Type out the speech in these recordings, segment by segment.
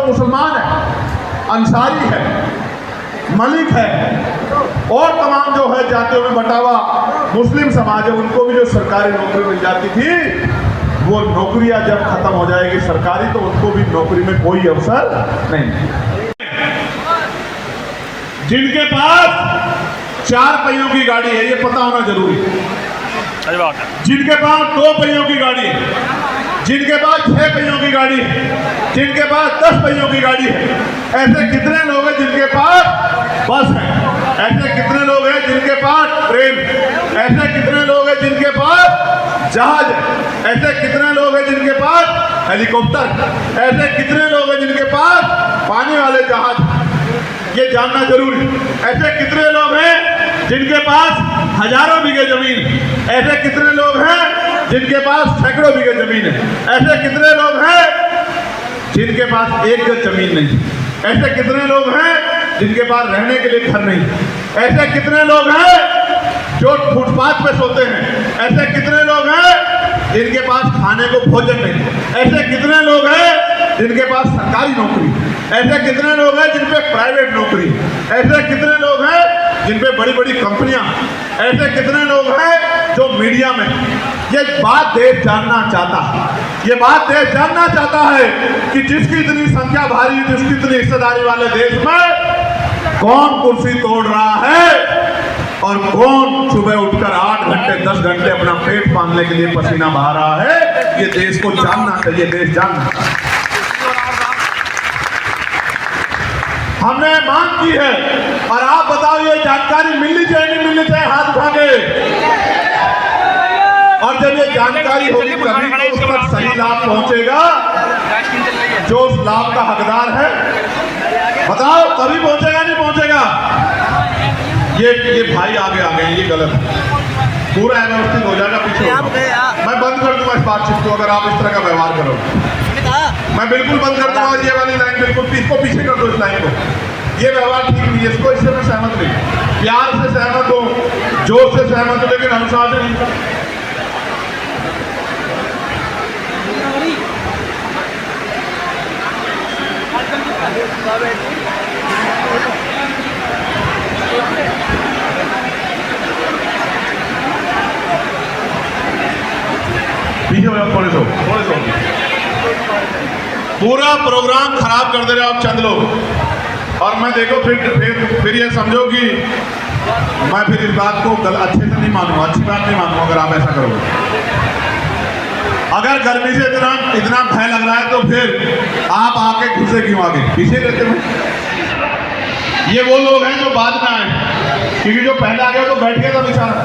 जो मुसलमान है, अंसारी है, मलिक है और तमाम जो है जातियों में बटा हुआ मुस्लिम समाज है, उनको भी जो सरकारी नौकरी मिल जाती थी, वो नौकरियां जब खत्म हो जाएगी सरकारी तो उनको भी नौकरी में कोई अवसर नहीं। जिनके पास 4 पहियों की गाड़ी है, ये पता होना जरूरी है। जिनके पास 2 पहियों की गाड़ी है, जिनके पास 6 पहियों की गाड़ी है, जिनके पास 10 पहियों की गाड़ी है, ऐसे कितने लोग हैं जिनके पास बस है? ऐसे कितने लोग हैं जिनके पास ट्रेन? ऐसे कितने लोग हैं जिनके पास जहाज है? ऐसे कितने लोग हैं जिनके पास हेलीकॉप्टर? ऐसे कितने लोग हैं जिनके पास पानी वाले जहाज? ये जानना जरूरी। ऐसे कितने लोग हैं जिनके पास हजारों बीघे जमीन? ऐसे कितने लोग हैं जिनके पास सैकड़ों बीघे जमीन है? ऐसे कितने लोग हैं जिनके पास 1 गज जमीन नहीं? ऐसे कितने लोग हैं जिनके पास रहने के लिए घर नहीं? ऐसे कितने लोग हैं जो फुटपाथ पे सोते हैं? ऐसे कितने लोग हैं जिनके पास खाने को भोजन नहीं? ऐसे कितने लोग हैं जिनके पास सरकारी नौकरी? ऐसे कितने लोग हैं जिन पे प्राइवेट नौकरी? ऐसे कितने लोग हैं जिन पे बड़ी बड़ी कंपनियां? ऐसे कितने लोग हैं जो मीडिया में? ये बात देश जानना चाहता है, ये बात देश जानना चाहता है कि जिसकी इतनी संख्या भारी, जिसकी इतनी हिस्सेदारी वाले देश में कौन कुर्सी तोड़ रहा है और कौन सुबह उठकर 8 घंटे 10 घंटे अपना पेट पालने के लिए पसीना बहा रहा है। ये देश को जानना चाहिए, देश जानना। हमने मांग की है और आप बताओ ये जानकारी मिलनी चाहिए नहीं मिलनी चाहिए? हाथ उठा के। और जब ये जानकारी होगी तभी तो उस तक सही लाभ पहुंचेगा जो उस लाभ का हकदार है। बताओ तभी पहुंचेगा नहीं पहुंचेगा? ये भाई आगे आ गए, ये गलत है। पूरा व्यवस्थित हो जाएगा, पीछे मैं बंद कर दूंगा इस बातचीत को अगर आप इस तरह का व्यवहार करोगे। मैं बिल्कुल बंद कर दूंगा ये वाली लाइन, बिल्कुल इसको पीछे कर दो इस लाइन को। ये व्यवहार ठीक नहीं है, इसको इससे मैं सहमत नहीं। प्यार से सहमत हो, जोर से सहमत हो, लेकिन अनुशासन नहीं। पीछे हो जाओ, थोड़े सो पूरा प्रोग्राम खराब कर दे रहे हो आप चंद लोग। और मैं देखो फिर ये समझो कि मैं फिर इस बात को अच्छे से नहीं मानूंगा, अच्छी बात नहीं मानूंगा अगर आप ऐसा करोगे। अगर गर्मी से इतना भय लग रहा है तो फिर आप आके घुसे क्यों आगे? पीछे रहते हैं। ये वो लोग हैं जो बाद में आए, क्योंकि जो पहले आ गए तो बैठ गया था बेचारा।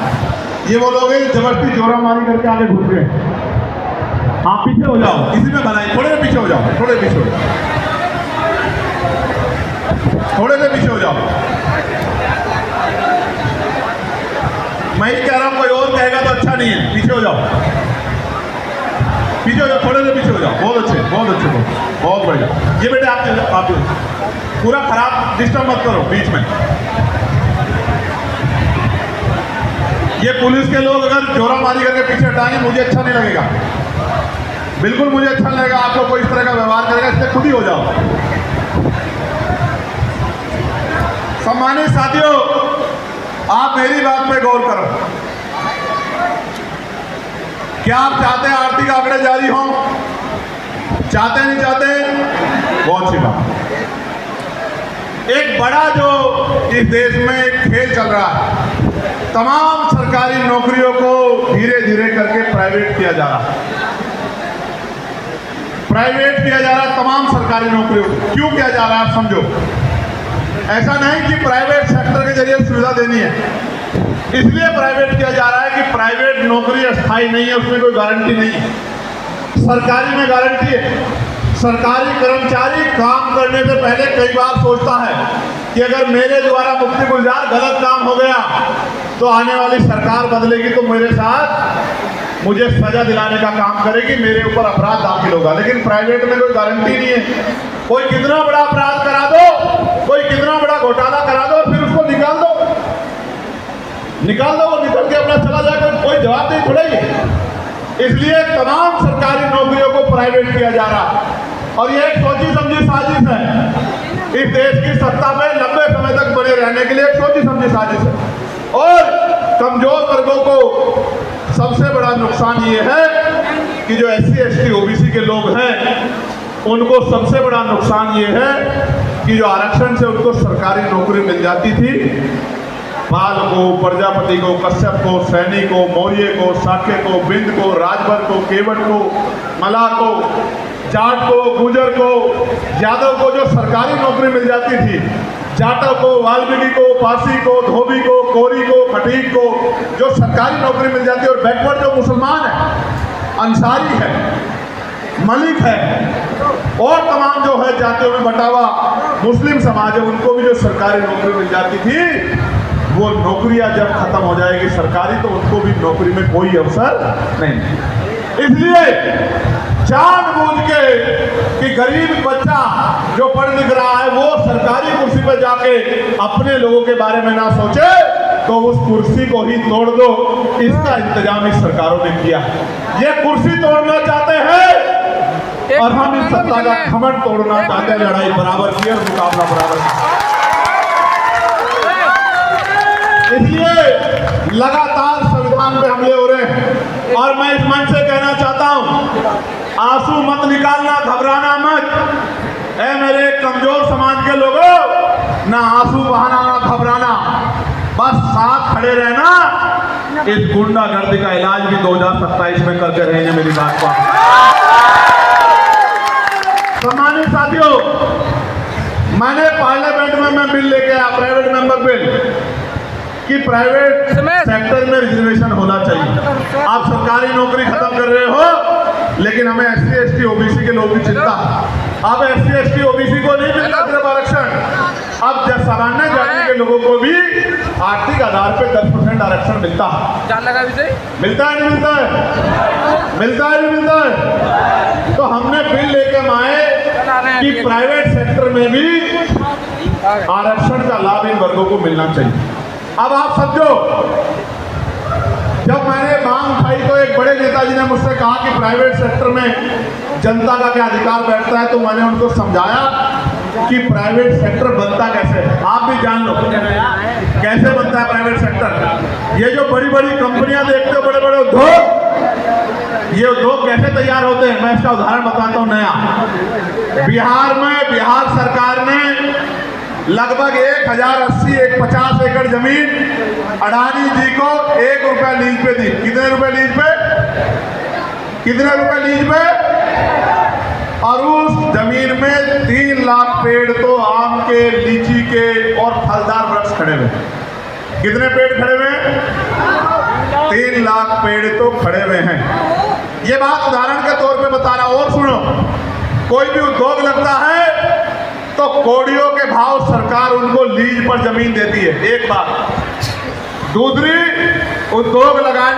ये वो लोग हैं जबरदस्ती जोरा मारी करके आगे घुस गए। हाँ पीछे हो जाओ, इसी में भलाई। थोड़े से पीछे हो जाओ, थोड़े पीछे हो जाओ, थोड़े से पीछे हो जाओ। मैं ही कह रहा हूं, कोई और कहेगा तो अच्छा नहीं है। पीछे हो जाओ, पीछे हो जाओ, थोड़े से पीछे हो जाओ। बहुत अच्छे, बहुत अच्छे, बहुत बढ़िया। ये बेटे आप पूरा खराब डिस्टर्ब मत करो बीच में। ये पुलिस के लोग अगर जोरा मारी करके पीछे हटाएंगे मुझे अच्छा नहीं लगेगा, बिल्कुल मुझे अच्छा नहीं लगेगा। आपको कोई इस तरह का व्यवहार करेगा, इससे खुद ही हो जाओ। सम्मानित साथियों, आप मेरी बात पे गौर करो। क्या आप चाहते हैं आर्थिक आंकड़े जारी हों? चाहते नहीं चाहते? बहुत अच्छी बात। एक बड़ा जो इस देश में एक खेल चल रहा है, तमाम सरकारी नौकरियों को धीरे धीरे करके प्राइवेट किया जा रहा है। प्राइवेट किया जा रहा है तमाम सरकारी नौकरियों को। क्यों किया जा रहा है आप समझो। ऐसा नहीं कि प्राइवेट सेक्टर के जरिए सुविधा देनी है, इसलिए प्राइवेट किया जा रहा है कि प्राइवेट नौकरी अस्थायी नहीं है, उसमें कोई गारंटी नहीं है। सरकारी में गारंटी है। सरकारी कर्मचारी काम करने से पहले कई बार सोचता है कि अगर मेरे द्वारा मुफ्ती गुलजार गलत काम हो गया तो आने वाली सरकार बदलेगी तो मेरे साथ मुझे सजा दिलाने का काम करेगी, मेरे ऊपर अपराध दाखिल होगा। लेकिन प्राइवेट में कोई गारंटी नहीं है। कोई कितना बड़ा अपराध करा दो, कोई कितना बड़ा घोटाला करा दो, फिर उसको निकाल दो, वो निकल के अपना चला जाकर कोई जवाब नहीं छोड़ेगी। इसलिए तमाम सरकारी नौकरियों को प्राइवेट किया जा रहा है और ये एक सोची समझी साजिश है। इस देश की सत्ता में लंबे समय तक बने रहने के लिए एक सोची समझी साजिश है। और कमजोर वर्गों को सबसे बड़ा नुकसान ये है कि जो SC ST OBC के लोग हैं उनको सबसे बड़ा नुकसान ये है कि जो आरक्षण से उनको सरकारी नौकरी मिल जाती थी, पाल को, प्रजापति को, कश्यप को, सैनी को, मौर्य को, साक्य को, बिंद को, राजभर को, केवट को, मला को, जाट को, गुजर को, यादव को जो सरकारी नौकरी मिल जाती थी, जाटव को, वाल्मीकि को, पारसी को, धोबी को, कोरी को, खटीक को जो सरकारी नौकरी मिल जाती है, और बैकवर्ड जो मुसलमान है, अंसारी है, मलिक है और तमाम जो है जातियों में बंटा मुस्लिम समाज है, उनको भी जो सरकारी नौकरी मिल जाती थी, वो नौकरियां जब खत्म हो जाएगी सरकारी तो उनको भी नौकरी में कोई अवसर नहीं। इसलिए जानबूझ के कि गरीब बच्चा जो पढ़ लिख रहा है वो सरकारी कुर्सी पर जाके अपने लोगों के बारे में ना सोचे, तो उस कुर्सी को ही तोड़ दो। इसका इंतजाम इस सरकारों ने किया। ये कुर्सी तोड़ना चाहते हैं और हम इस सत्ता का घमंड तोड़ना चाहते हैं। लड़ाई बराबर की और मुकाबला बराबर की। इसलिए लगातार संविधान पे हमले हो रहे हैं और मैं इस मंच से कहना चाहता हूं, आंसू मत निकालना, घबराना मत। ऐ मेरे कमजोर समाज के लोगों, ना आंसू बहाना ना घबराना, बस साथ खड़े रहना। इस गुंडागर्दी का इलाज भी 2027 में करके रहेंगे। मेरी बात को सम्मानित साथियों, मैंने पार्लियामेंट में मैं बिल लेके आया, प्राइवेट मेंबर बिल, कि प्राइवेट सेक्टर में रिजर्वेशन होना चाहिए। आप सरकारी नौकरी खत्म कर रहे हो, लेकिन हमें SC ST OBC के लोगों की चिंता। अब SC ST OBC को नहीं मिलता सिर्फ आरक्षण, अब सामान्य जाति के लोगों को भी आर्थिक आधार पे 10% आरक्षण मिलता है। मिलता है नहीं मिलता है? मिलता है नहीं मिलता है? तो हमने बिल लेके आए कि प्राइवेट सेक्टर में भी आरक्षण का लाभ इन वर्गों को मिलना चाहिए। अब आप समझो, जब मैंने मांग उठाई तो एक बड़े नेताजी ने मुझसे कहा कि प्राइवेट सेक्टर में जनता का क्या अधिकार बैठता है, तो मैंने उनको समझाया कि प्राइवेट सेक्टर बनता कैसे है। आप भी जान लो कैसे बनता है प्राइवेट सेक्टर। ये जो बड़ी बड़ी कंपनियां देखते हो, बड़े बड़े उद्योग, ये उद्योग कैसे तैयार होते हैं, मैं इसका उदाहरण बताता हूँ नया। बिहार में बिहार सरकार ने लगभग 1080-150 एकड़ जमीन अडानी जी को 1 रुपया लीज पे दी। कितने रुपए लीज पे? कितने रुपए लीज पे? और उस जमीन में 3 लाख पेड़ तो आम के, लीची के और फलदार वृक्ष खड़े हुए। कितने पेड़ खड़े हुए हैं? 3 लाख पेड़ तो खड़े हुए हैं। ये बात उदाहरण के तौर पे बता रहा हूं। और सुनो, कोई भी उद्योग लगता है तो कोड़ियों के भाव सरकार उनको लीज पर जमीन देती है, एक बात। दूसरी, उद्योग लगाने